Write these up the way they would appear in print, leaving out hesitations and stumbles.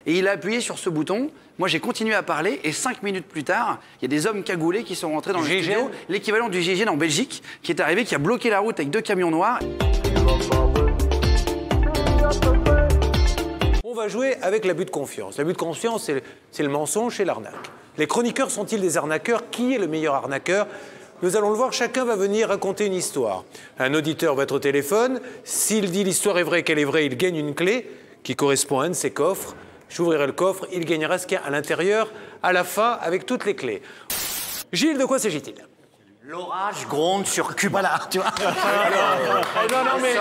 Et il a appuyé sur ce bouton. Moi, j'ai continué à parler. Et 5 minutes plus tard, il y a des hommes cagoulés qui sont rentrés dans le studio. L'équivalent du GIGN en Belgique, qui est arrivé, qui a bloqué la route avec 2 camions noirs. On va jouer avec l'abus de confiance. L'abus de confiance, c'est le mensonge et l'arnaque. Les chroniqueurs sont-ils des arnaqueurs? Qui est le meilleur arnaqueur? Nous allons le voir, chacun va venir raconter une histoire. Un auditeur va être au téléphone. S'il dit l'histoire est vraie, qu'elle est vraie, il gagne une clé qui correspond à un de ses coffres. J'ouvrirai le coffre, il gagnera ce qu'il y a à l'intérieur, à la fin, avec toutes les clés. Gilles, de quoi s'agit-il? L'orage gronde sur Cuba. Voilà, tu vois. Non, mais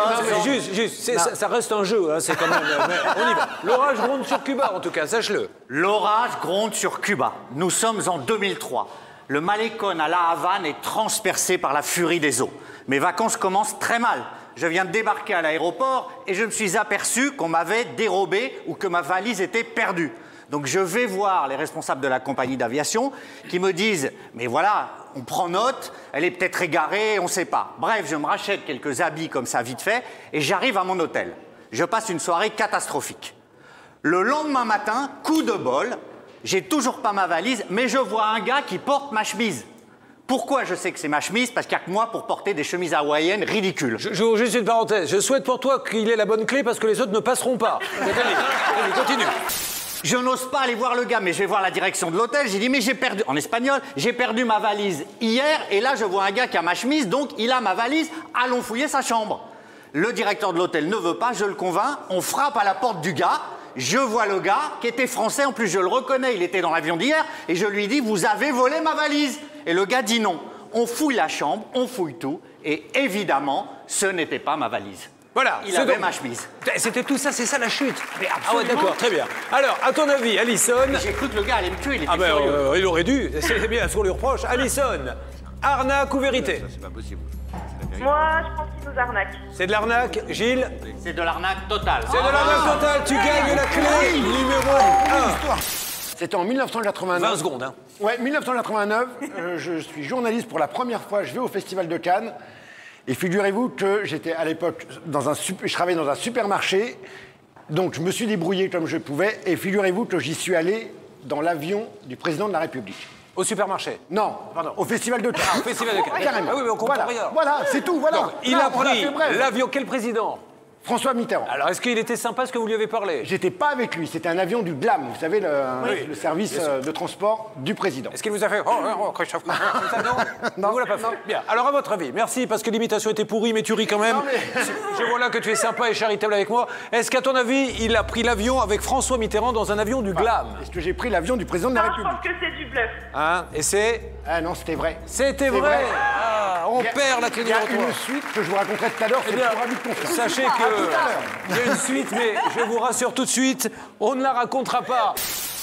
juste, ça reste un jeu, hein, c'est quand même... mais on y va. L'orage gronde sur Cuba, en tout cas, sache-le. L'orage gronde sur Cuba. Nous sommes en 2003. Le Malecón à La Havane est transpercé par la furie des eaux. Mes vacances commencent très mal. Je viens de débarquer à l'aéroport et je me suis aperçu qu'on m'avait dérobé ou que ma valise était perdue. Donc je vais voir les responsables de la compagnie d'aviation qui me disent « Mais voilà, on prend note, elle est peut-être égarée, on ne sait pas. » Bref, je me rachète quelques habits comme ça vite fait et j'arrive à mon hôtel. Je passe une soirée catastrophique. Le lendemain matin, coup de bol, j'ai toujours pas ma valise, mais je vois un gars qui porte ma chemise. Pourquoi je sais que c'est ma chemise? Parce qu'il n'y a que moi pour porter des chemises hawaïennes ridicules. J'ouvre juste une parenthèse. Je souhaite pour toi qu'il ait la bonne clé parce que les autres ne passeront pas. Allez, continue. Je n'ose pas aller voir le gars, mais je vais voir la direction de l'hôtel. J'ai dit, mais j'ai perdu, en espagnol, j'ai perdu ma valise hier. Et là, je vois un gars qui a ma chemise, donc il a ma valise. Allons fouiller sa chambre. Le directeur de l'hôtel ne veut pas, je le convainc. On frappe à la porte du gars. Je vois le gars qui était français, en plus je le reconnais, il était dans l'avion d'hier, et je lui dis, vous avez volé ma valise. Et le gars dit non. On fouille la chambre, on fouille tout, et évidemment, ce n'était pas ma valise. Voilà, il avait ma chemise. C'était tout ça, c'est ça la chute. Mais absolument. Ah ouais, d'accord, très bien. Alors, à ton avis, Alison... J'ai cru que le gars allait me tuer, il était furieux. Il aurait dû, c'est bien, ce qu'on lui reproche. Alison, arnaque ou vérité? Ça, c'est pas possible. Moi, je pense qu'il nous arnaque. C'est de l'arnaque, Gilles? C'est de l'arnaque totale. C'est de l'arnaque totale, tu gagnes la clé numéro 1. C'était en 1989. 20 secondes, hein. Ouais, 1989. Je suis journaliste pour la première fois. Je vais au Festival de Cannes. Et figurez-vous que j'étais à l'époque je travaillais dans un supermarché. Donc je me suis débrouillé comme je pouvais. Et figurez-vous que j'y suis allé dans l'avion du président de la République. Au supermarché? Non, pardon, au Festival de Cannes. Au Festival de Cannes. Carrément. Ah oui, mais on comprend rien. Voilà, c'est tout, voilà. Donc, il a pris l'avion. Quel président? François Mitterrand. Alors, est-ce qu'il était sympa ce que vous lui avez parlé? J'étais pas avec lui, c'était un avion du GLAM, vous savez, le service de transport du président. Est-ce qu'il vous a fait Christophe comme ça, non? Non, vous l'a pas fait. Bien. Alors, à votre avis, merci, parce que l'imitation était pourrie, mais tu ris quand même. Non, mais... Je vois là que tu es sympa et charitable avec moi. Est-ce qu'à ton avis, il a pris l'avion avec François Mitterrand dans un avion du GLAM? Est-ce que j'ai pris l'avion du président de la Non, République? je pense que c'est du bluff. Hein? Et c'est? Ah non, c'était vrai. C'était vrai. Ah, on perd la clé Il y a numéro 3. une suite que je vous raconterai tout à l'heure, c'est bien, pour abus de confiance. Sachez Ah, tout à l'heure. que il y a une suite, mais je vous rassure tout de suite, on ne la racontera pas.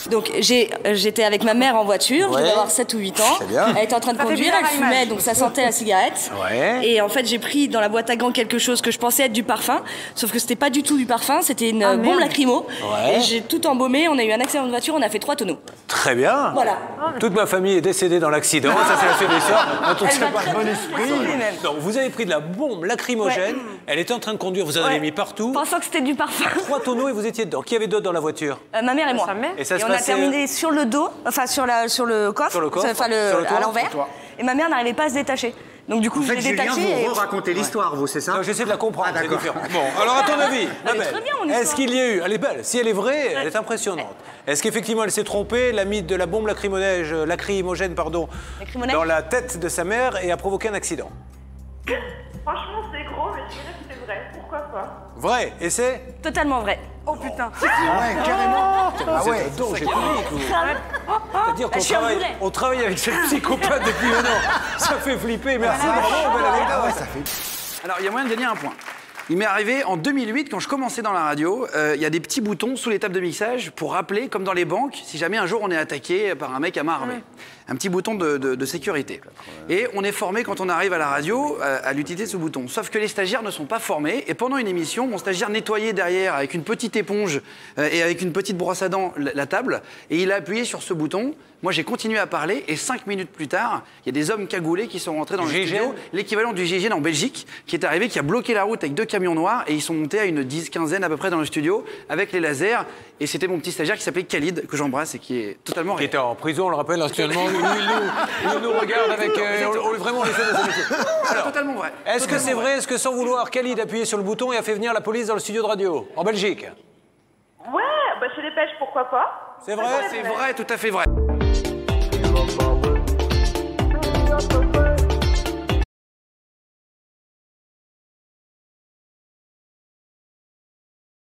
Donc j'étais avec ma mère en voiture, je devais avoir 7 ou 8 ans. Elle était en train de conduire, elle fumait, donc ça sentait la cigarette. Ouais. Et en fait j'ai pris dans la boîte à gants quelque chose que je pensais être du parfum, sauf que c'était pas du tout du parfum, c'était une bombe lacrymo. Ouais. Et j'ai tout embaumé, on a eu un accident de voiture, on a fait 3 tonneaux. Très bien. Voilà. Toute ma famille est décédée dans l'accident, ça c'est la fait d'histoire. Elle va très bon bien. esprit. Donc vous avez pris de la bombe lacrymogène, elle était en train de conduire, vous en avez mis partout. Pensant que c'était du parfum. 3 tonneaux et vous étiez dedans. Qui avait d'autres dans la voiture? Ma mère et moi. Et ça se on a passait... terminé sur le dos, enfin sur le coffre, Sur le coffre, enfin sur le toit. à l'envers. Et ma mère n'arrivait pas à se détacher. Donc du coup, En je fait, l'ai Julien, détaché. vous racontez l'histoire, vous, c'est ça? J'essaie de la comprendre, Ah, c'est d'accord. différent. Bon, alors à ton avis, Elle est Mabel, très bien, mon histoire. est-ce qu'il y a eu... Elle est belle, si elle est vraie, elle est impressionnante. Est-ce qu'effectivement elle s'est trompée, elle a mis de la bombe lacrymogène dans la tête de sa mère et a provoqué un accident? Franchement, c'est gros, mais je dirais que c'est vrai. Pourquoi pas? Vrai, et c'est? Totalement vrai. Oh putain. Ah ouais, carrément. Ah ouais. Donc j'ai C'est-à-dire Je suis un boulet. qu'on travaille avec cette psychopathe depuis un an. Ça fait flipper, merci. Bravo, belle anecdote. Ah ouais, ça fait... Alors, il y a moyen de gagner un point. Il m'est arrivé en 2008, quand je commençais dans la radio, il y a des petits boutons sous les tables de mixage pour rappeler, comme dans les banques, si jamais un jour on est attaqué par un mec à main armée. un petit bouton de sécurité. Et on est formé quand on arrive à la radio à l'utilité de ce bouton. Sauf que les stagiaires ne sont pas formés. Et pendant une émission, mon stagiaire nettoyait derrière avec une petite éponge et avec une petite brosse à dents la table. Et il a appuyé sur ce bouton. Moi, j'ai continué à parler et 5 minutes plus tard, il y a des hommes cagoulés qui sont rentrés dans le studio, l'équivalent du GIGN en Belgique, qui est arrivé, qui a bloqué la route avec 2 camions noirs et ils sont montés à une quinzaine à peu près dans le studio avec les lasers. Et c'était mon petit stagiaire qui s'appelait Khalid, que j'embrasse et qui est totalement... Qui était en prison, on le rappelle, actuellement. Il nous regarde avec... vraiment, on essaie de s'habituer. C'est totalement vrai. Est-ce que c'est vrai, est-ce que sans vouloir, Khalid a appuyé sur le bouton et a fait venir la police dans le studio de radio, en Belgique? Ouais, bah chez les pêches, pourquoi pas? C'est vrai? C'est vrai, tout à fait vrai.